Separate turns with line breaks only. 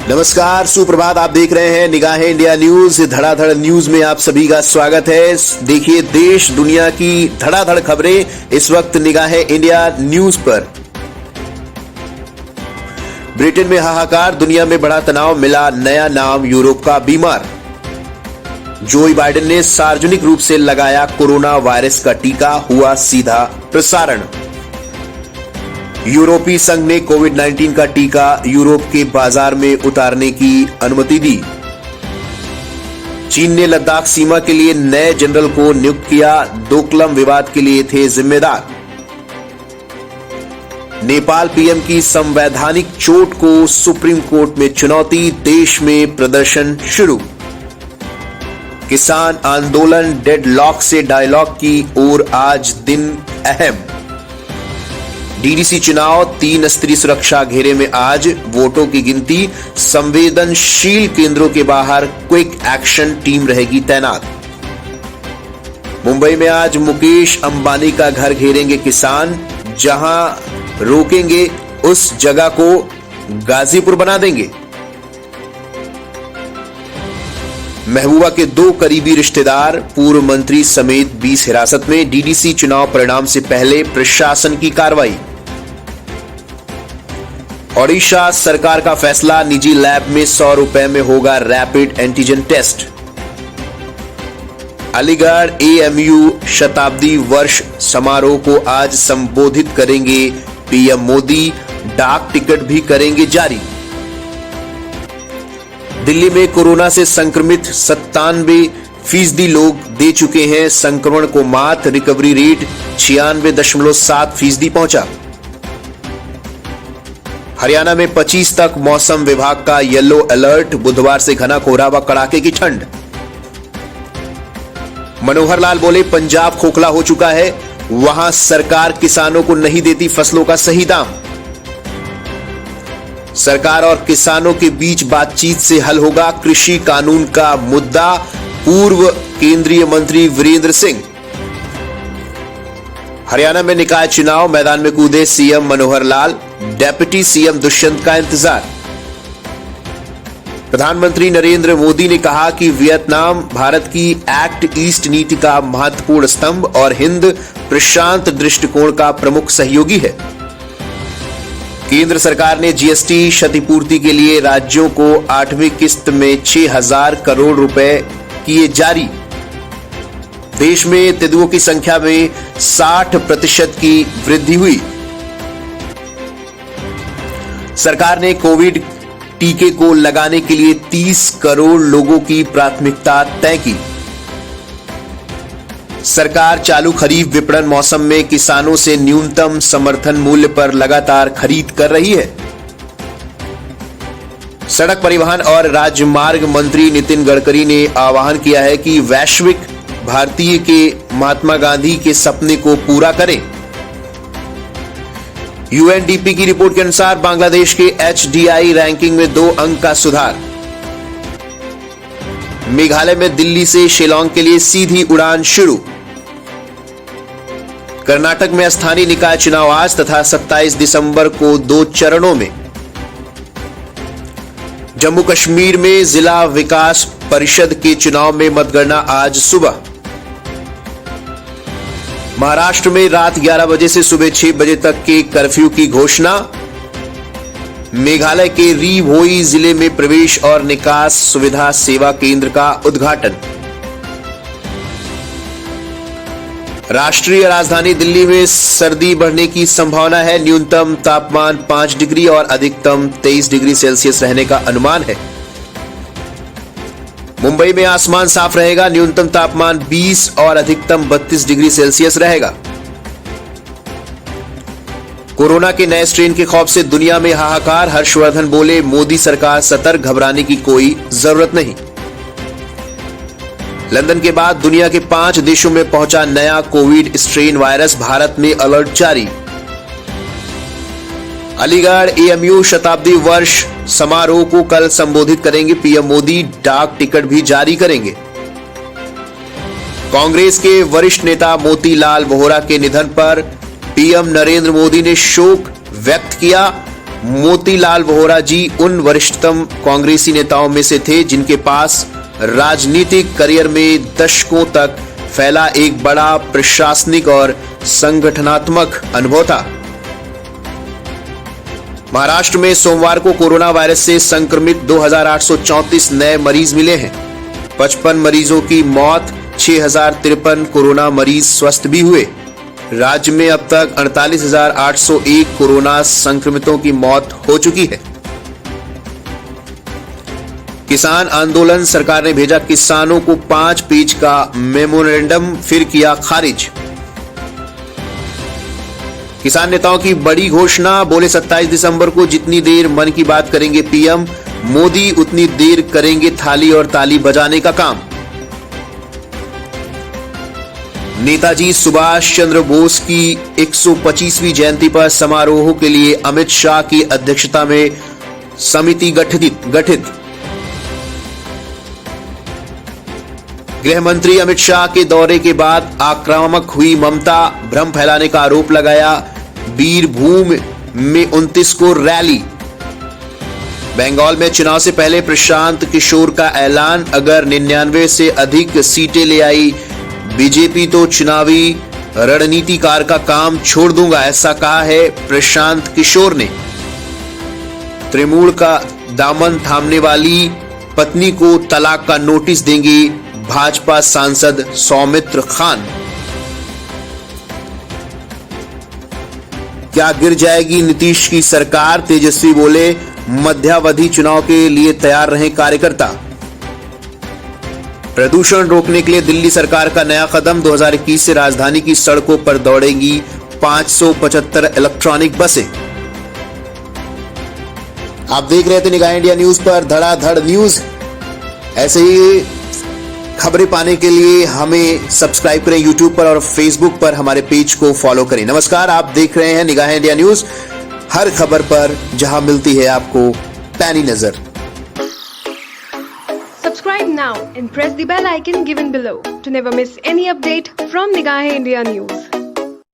नमस्कार, सुप्रभात। आप देख रहे हैं निगाहें इंडिया न्यूज। धड़ाधड़ न्यूज में आप सभी का स्वागत है। देखिए देश दुनिया की धड़ाधड़ खबरें इस वक्त निगाहें इंडिया न्यूज पर। ब्रिटेन में हाहाकार, दुनिया में बड़ा तनाव, मिला नया नाम यूरोप का बीमार। जो बाइडेन ने सार्वजनिक रूप से लगाया कोरोना वायरस का टीका, हुआ सीधा प्रसारण। यूरोपीय संघ ने कोविड-19 का टीका यूरोप के बाजार में उतारने की अनुमति दी। चीन ने लद्दाख सीमा के लिए नए जनरल को नियुक्त किया, डोकलम विवाद के लिए थे जिम्मेदार। नेपाल पीएम की संवैधानिक चोट को सुप्रीम कोर्ट में चुनौती, देश में प्रदर्शन शुरू। किसान आंदोलन डेडलॉक से डायलॉग की ओर, आज दिन अहम। डीडीसी चुनाव, 3 स्तरीय सुरक्षा घेरे में आज वोटों की गिनती, संवेदनशील केंद्रों के बाहर क्विक एक्शन टीम रहेगी तैनात। मुंबई में आज मुकेश अंबानी का घर घेरेंगे किसान, जहां रोकेंगे उस जगह को गाजीपुर बना देंगे। महबूबा के 2 करीबी रिश्तेदार, पूर्व मंत्री समेत 20 हिरासत में। डीडीसी चुनाव परिणाम से पहले प्रशासन की कार्रवाई। ओडिशा सरकार का फैसला, निजी लैब में 100 रुपए में होगा rapid antigen test. Aligarh AMU शताब्दी वर्ष समारोह को आज संबोधित करेंगे पीएम मोदी, डाक टिकट भी करेंगे जारी। दिल्ली में कोरोना से संक्रमित 97% लोग दे चुके हैं संक्रमण को मात, रिकवरी रेट 96.7% पहुंचा। हरियाणा में 25 तक मौसम विभाग का येलो अलर्ट, बुधवार से घना कोहरा व कड़ाके की ठंड। मनोहर लाल बोले, पंजाब खोखला हो चुका है, वहां सरकार किसानों को नहीं देती फसलों का सही दाम। सरकार और किसानों के बीच बातचीत से हल होगा कृषि कानून का मुद्दा, पूर्व केंद्रीय मंत्री वीरेंद्र सिंह। हरियाणा में निकाय चुनाव, मैदान में कूदे CM Manohar Lal, deputy CM Dushyant का इंतजार। प्रधानमंत्री नरेंद्र मोदी ने कहा कि वियतनाम भारत की एक्ट ईस्ट नीति का महत्वपूर्ण स्तंभ और हिंद प्रशांत दृष्टिकोण का प्रमुख सहयोगी है। केंद्र सरकार ने जीएसटी क्षतिपूर्ति के लिए राज्यों को 8वीं किस्त में 6,000 करोड़ रुपए किए जारी। देश में तेंदुओं की संख्या में 60% की वृद्धि हुई। सरकार ने कोविड टीके को लगाने के लिए 30 करोड़ लोगों की प्राथमिकता तय की। सरकार चालू खरीफ विपणन मौसम में किसानों से न्यूनतम समर्थन मूल्य पर लगातार खरीद कर रही है। सड़क परिवहन और राजमार्ग मंत्री नितिन गडकरी ने आह्वान किया है कि वैश्विक भारतीय के महात्मा गांधी के सपने को पूरा करें। यूएनडीपी की रिपोर्ट के अनुसार बांग्लादेश के एचडीआई रैंकिंग में 2 अंक का सुधार। मेघालय में दिल्ली से शिलांग के लिए सीधी उड़ान शुरू। कर्नाटक में स्थानीय निकाय चुनाव आज तथा 27 दिसंबर को 2 चरणों में। जम्मू कश्मीर में जिला विकास परिषद के चुनाव में मतगणना आज सुबह। महाराष्ट्र में रात 11 बजे से सुबह 6 बजे तक के कर्फ्यू की घोषणा। मेघालय के री भोई जिले में प्रवेश और निकास सुविधा सेवा केंद्र का उद्घाटन। राष्ट्रीय राजधानी दिल्ली में सर्दी बढ़ने की संभावना है, न्यूनतम तापमान 5 डिग्री और अधिकतम 23 डिग्री सेल्सियस रहने का अनुमान है। मुंबई में आसमान साफ रहेगा, न्यूनतम तापमान 20 और अधिकतम 32 डिग्री सेल्सियस रहेगा। कोरोना के नए स्ट्रेन के खौफ से दुनिया में हाहाकार, हर्षवर्धन बोले, मोदी सरकार सतर्क, घबराने की कोई जरूरत नहीं। लंदन के बाद दुनिया के 5 देशों में पहुंचा नया कोविड स्ट्रेन वायरस, भारत में अलर्ट जारी। अलीगढ़ एएमयू शताब्दी वर्ष समारोह को कल संबोधित करेंगे पीएम मोदी, डाक टिकट भी जारी करेंगे। कांग्रेस के वरिष्ठ नेता मोतीलाल वोहरा के निधन पर पीएम नरेंद्र मोदी ने शोक व्यक्त किया। मोतीलाल वोहरा जी उन वरिष्ठतम कांग्रेसी नेताओं में से थे जिनके पास राजनीतिक करियर में दशकों तक फैला एक बड़ा प्रशासनिक और संगठनात्मक अनुभव था। महाराष्ट्र में सोमवार को कोरोना वायरस से संक्रमित 2834 नए मरीज मिले हैं। 55 मरीजों की मौत, 6053 कोरोना मरीज स्वस्थ भी हुए। राज्य में अब तक 48,801 कोरोना संक्रमितों की मौत हो चुकी है। किसान आंदोलन, सरकार ने भेजा किसानों को 5 पेज का मेमोरेंडम, फिर किया खारिज। किसान नेताओं की बड़ी घोषणा, बोले 27 दिसंबर को जितनी देर मन की बात करेंगे पीएम मोदी उतनी देर करेंगे थाली और ताली बजाने का काम। नेताजी सुभाष चंद्र बोस की 125वीं जयंती पर समारोह के लिए अमित शाह की अध्यक्षता में समिति गठित। गृह मंत्री अमित शाह के दौरे के बाद आक्रामक हुई ममता, भ्रम फैलाने का आरोप लगाया। बीरभूम में 29 को रैली। बंगाल में चुनाव से पहले प्रशांत किशोर का ऐलान, अगर 99 से अधिक सीटें ले आई बीजेपी तो चुनावी रणनीतिकार का काम छोड़ दूंगा, ऐसा कहा है प्रशांत किशोर ने। तृणमूल का दामन थामने वाली पत्नी को तलाक का नोटिस देंगे भाजपा सांसद सौमित्र खान। क्या गिर जाएगी नीतीश की सरकार? तेजस्वी बोले, मध्यावधि चुनाव के लिए तैयार रहें कार्यकर्ता। प्रदूषण रोकने के लिए दिल्ली सरकार का नया कदम, 2021 से राजधानी की सड़कों पर दौड़ेंगी 575 इलेक्ट्रॉनिक बसें। आप देख रहे थे निगाह इंडिया न्यूज पर धड़ाधड़ न्यूज। ऐसे ही खबरें पाने के लिए हमें सब्सक्राइब करें यूट्यूब पर और फेसबुक पर हमारे पेज को फॉलो करें। नमस्कार, आप देख रहे हैं निगाह इंडिया न्यूज, हर खबर पर जहां मिलती है आपको पैनी नजर।
Subscribe now and press the bell icon given below to never miss any update from Nigaah India News.